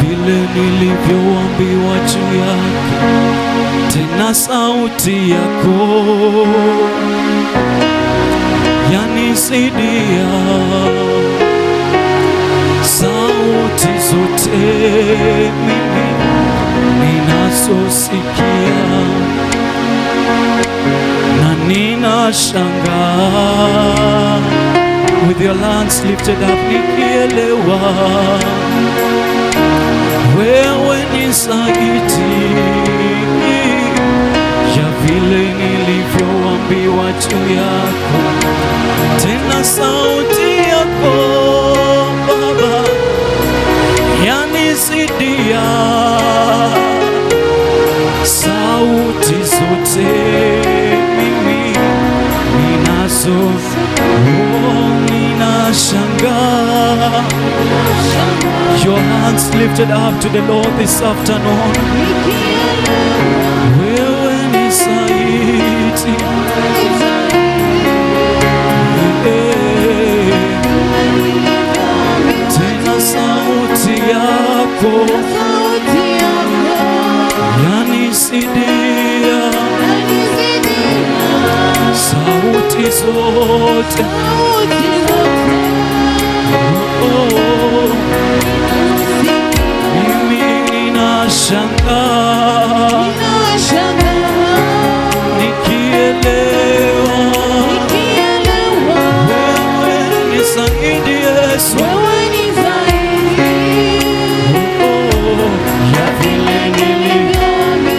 vile nilivyoambiwa juu yako, tena sauti yako yanisidia sauti zote mimi ninazosikia, na ninashangaa. With your hands lifted up nikielewa wewe ni zaidi ya vile nilivyoambiwa juu yako, tena sauti yako Baba yanisidia sauti zote mimi ninazo. Ninashangaa. Your hands lifted up to the Lord this afternoon. Wewe ni zaidi, tena sauti yako yanisidia sauti zote. Mimi ninashangaa nikielewa wewe ni zaidi Yesu ya vile nilivyo,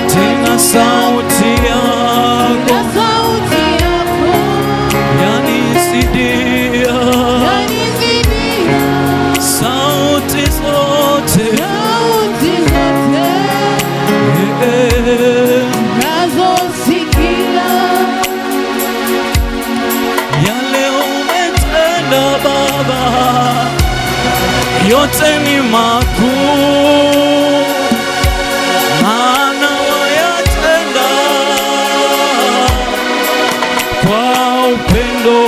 tena sauti yako yanisidia sauti zote nazosikia. yale umetenda Baba yote ni makuu, maana wayatenda kwa upendo.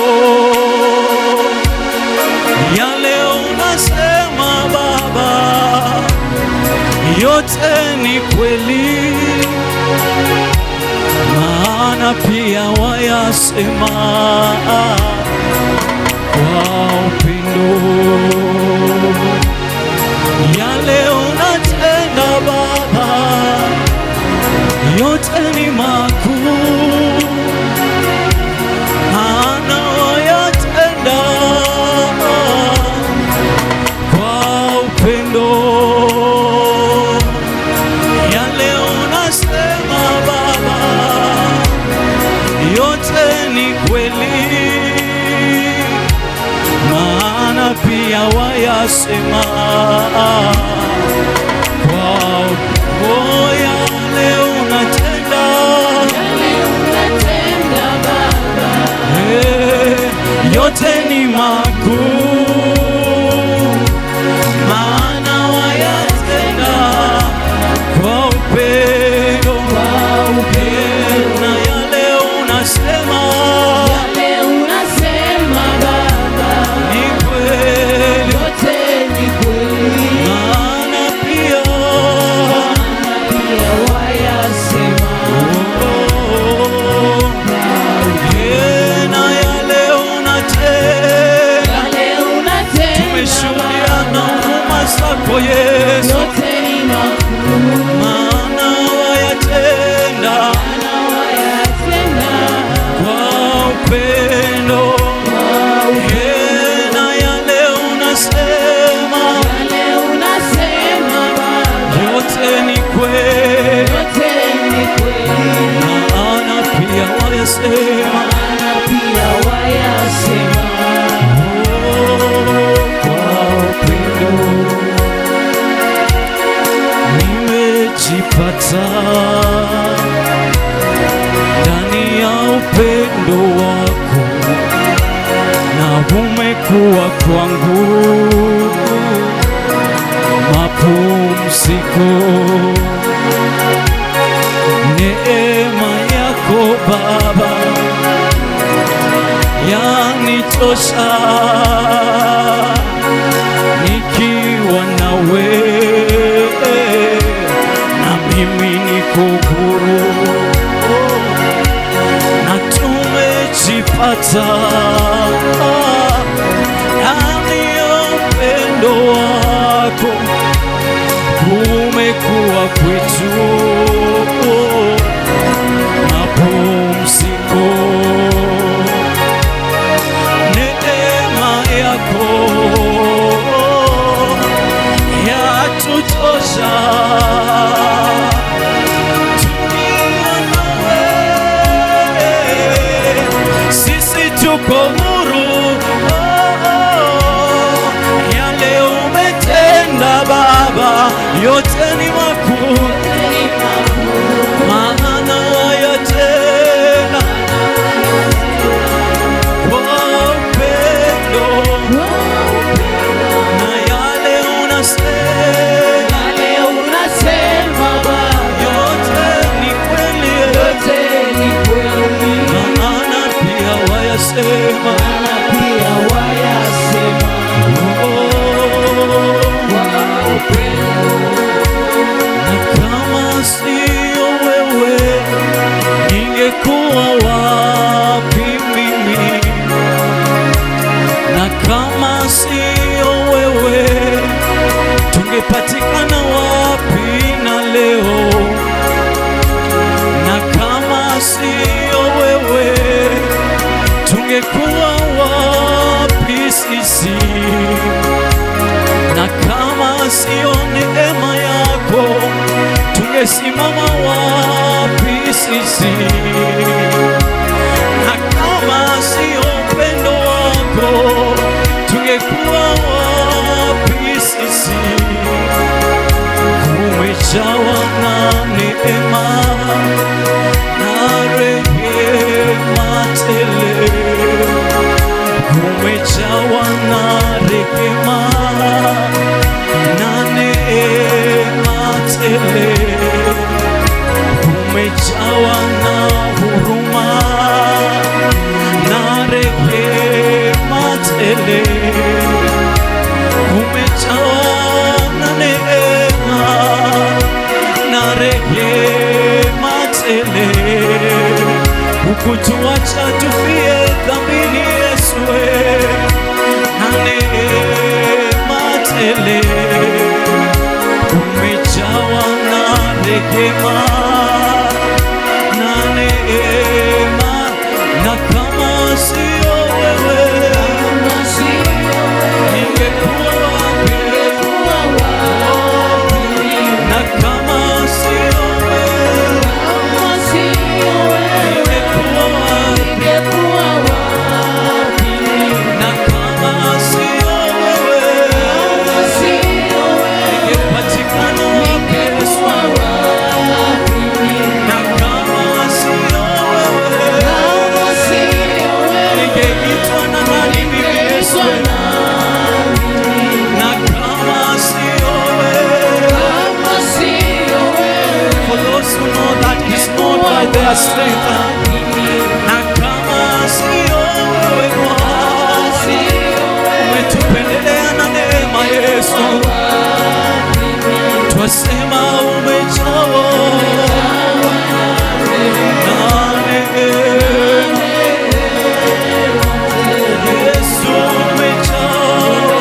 Yale unasema Baba yote ni kweli, maana pia wayasema kwa upendo. Yale unatenda Baba yote ni makuu, maana wayatenda kwa upendo. Yale unasema Baba yote ni kweli, maana pia wayasema kwa yale unatenda Baba yote ni makuu, maana wayatenda kwa upendo. Na yale unasema Baba ni kweli, yote ni kweli, maana pia wayasema. na yale unatenda, tumeshuhudia na huruma zako Yesu, Yote ni makuu, maana wayatenda kwa upendo. Na yale unasema yote ni kweli, maana pia wayasema kwa upendo. Nimejipata ndani ya upendo wako, na umekuwa kwangu mapumziko. Neema yako Baba yanitosha nikiwa nawe. mimi niko huru na tumejipata ndani ya upendo wako, umekuwa kwetu mapumziko. Neema yako yatutosha, tukiwa nawe sisi tuko huru. Yale umetenda Baba yote ni makuu, maana wayatenda kwa upendo, na yale unasema Baba yote ni kweli, maana pia wayasema na kama sio wewe ningekuwa wapi mimi? Na kama sio wewe tungepatikana wapi na leo? Na kama sio wewe tungekuwa wapi sisi? Na kama sio neema yako tungesimama wapi sisi? Na kama sio upendo wako tungekuwa wapi sisi? Umejawa na neema na rehema tele, umejawa na rehema na neema tele, umejawa na huruma na rehema tele, umejawa na neema na rehema tele, hukutuacha tufie dhambini Yesu, na neema tele, umejawa na rehema na neema. Na kama sio wewe ningekuwa wapi? Na kama sio wewe ningekuwa wapi? Na kama sio wewe ningepatikana wapi Yesu? Na kama sio wewe ningeitwa na nani mimi Yesu? Na kama sio wewe, for those who know that it's not by their strength, na kama sio wewe umetupendelea na neema Yesu, twasema umejawa na neema Yesu, umejawa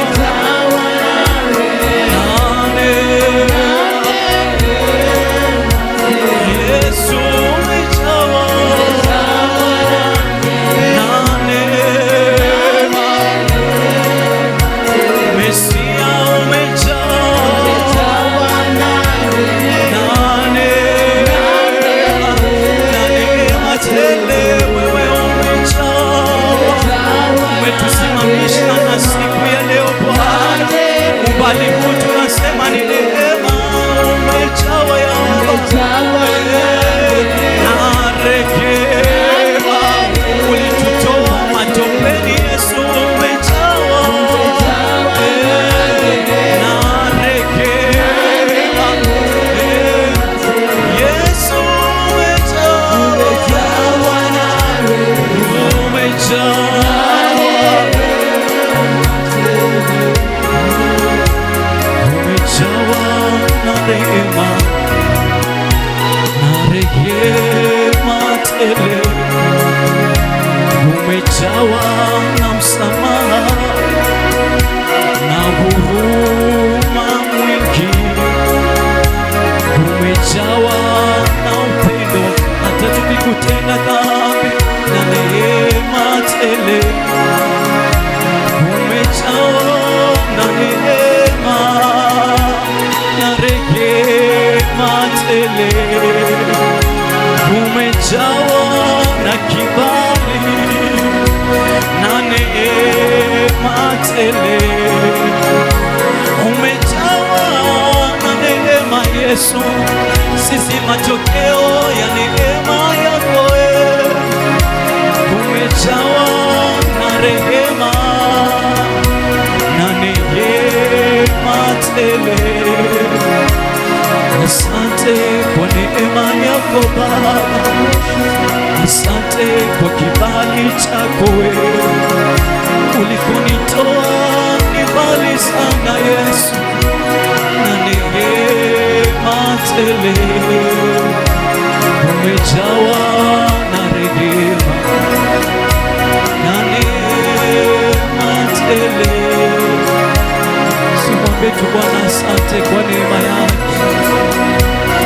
na neema Yesu, umejawa na neema Mesia, umejawa na neema tele, wewe umejawa, umetusimamisha na siku ya leo Bwana, ubali huu tunasema ni neema, umejawa ya na rehema, ulitutoa matopeni Yesu, umejawa na rehema Yesu, umejawa na umejawa na rehema tele, umejawa na msamaha na huruma mwingi, umejawa na upendo hata tukikutenda dhambi, na neema tele, umejawa na neema na rehema tele, umejawa na kibali na neema tele, umejawa na neema Yesu, sisi matokeo ya neema yako wewe, umejawa na rehema na neema tele. Asante kwa neema yako Baba, asante kwa kibali chako wewe, ulikonitoa ni mbali sana Yesu, na neema tele, umejawa na rehema na neema tele. Simwambie tu Bwana asante kwa neema yako.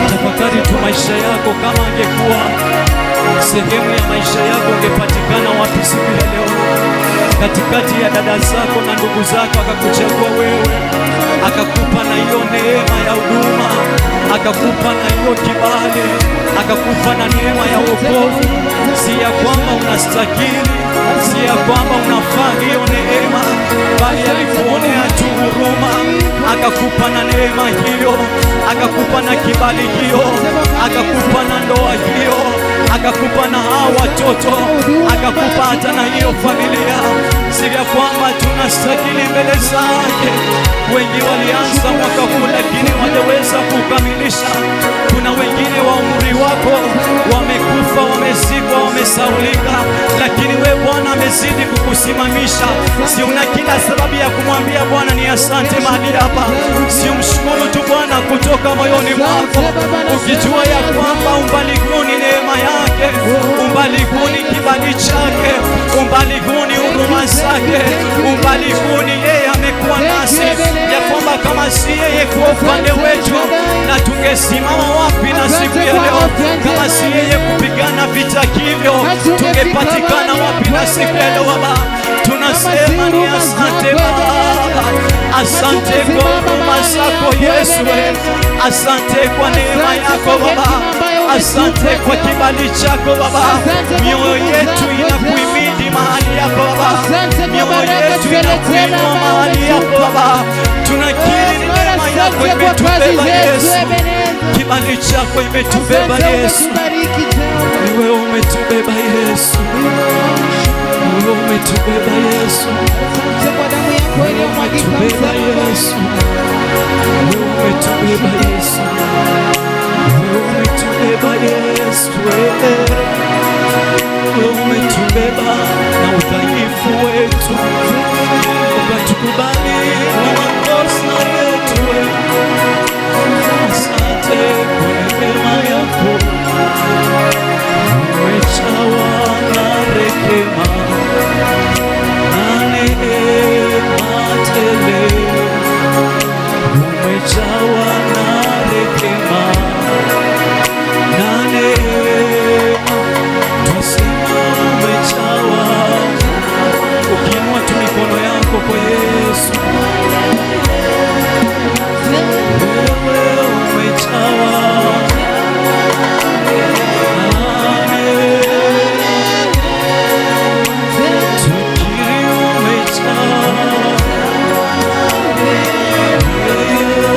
Tafakari tu maisha yako, kama angekuwa sehemu ya maisha yako, ungepatikana wapi siku ya leo? Katikati ya dada zako na ndugu zako, akakuchagua wewe, akakupa na hiyo neema ya huduma, akakupa na hiyo kibali, akakupa na neema ya wokovu. Si ya kwamba unastahili, si ya kwamba unafaa hiyo neema, bali alikuonea tu huruma, akakupa na neema hiyo, akakupa na kibali hiyo, akakupa na ndoa hiyo, akakupa na hao watoto, akakupa hata na hiyo familia. Si ya kwamba tunastahili mbele zake. Wengi walianza mwaka huu lakini hawajaweza kukamilisha. Kuna wengine wa umri wako wamekufa, wamezikwa, wamesaulika, lakini we Bwana amezidi kukusimamisha. Si una kila sababu ya kumwambia Bwana ni asante mahali hapa? Si umshukuru tu Bwana kutoka moyoni mwako, ukijua ya kwamba umbali huu ni neema yake, umbali huu ni kibali chake, umbali huu ni huruma zake, umbali huu ni yeye amekuwa nasi, ya kwamba kama si yeye kwa upande wetu, na tungesimama wapi na siku ya leo? Kama si yeye kupigana vita hivyo, tungepatikana wapi na siku ya leo? Baba, tunasema ni asante Baba, asante kwa huruma zako Yesu, asante kwa neema yako Baba, asante kwa kibali chako Baba. Mioyo yetu inakuhimidi mahali yako Baba, mioyo yetu inakuinua mahali yako Baba. Tunakiri ni neema yako imetubeba Yesu, kibali chako imetubeba Yesu, wewe umetubeba Yesu, wewe umetubeba Yesu, wewe umetubeba Yesu, wewe umetubeba Yesu, wewe umetubeba Yesu, wewe umetubeba na udhaifu wetu, ukatukubali na makosa yetu. Asante kwa neema yako, umejawa na rehema na neema tele, umejawa na rehema na neema, twasema umejawa. Ukiinua tu mikono yako kwa Yesu, wewe umejawa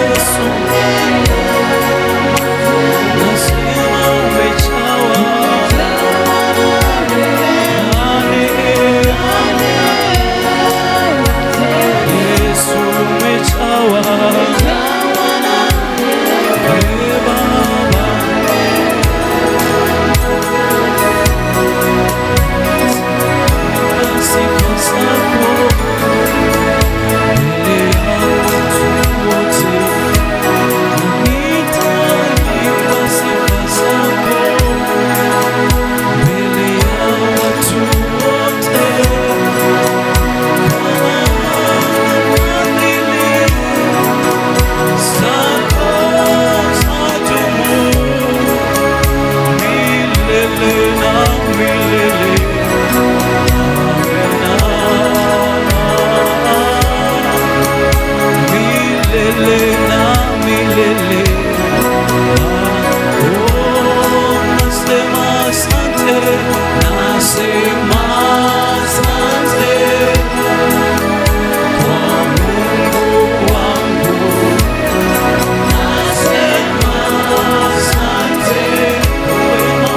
Yesu. milele. Oh, nasema asante, nasema asante kwa Mungu wangu. Nasema asante kwa wema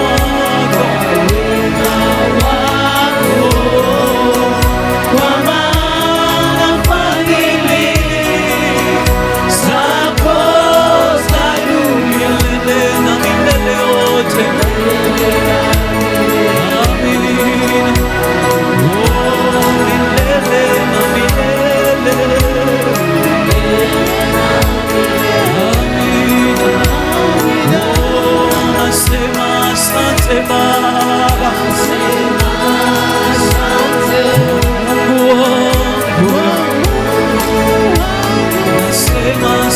wako, kwa maana fadhili zako zadumu milele na milele yote. Amin. Oh, milele na milele. Amin. Oh, nasema asante Baba. Mungu wangu. Nasema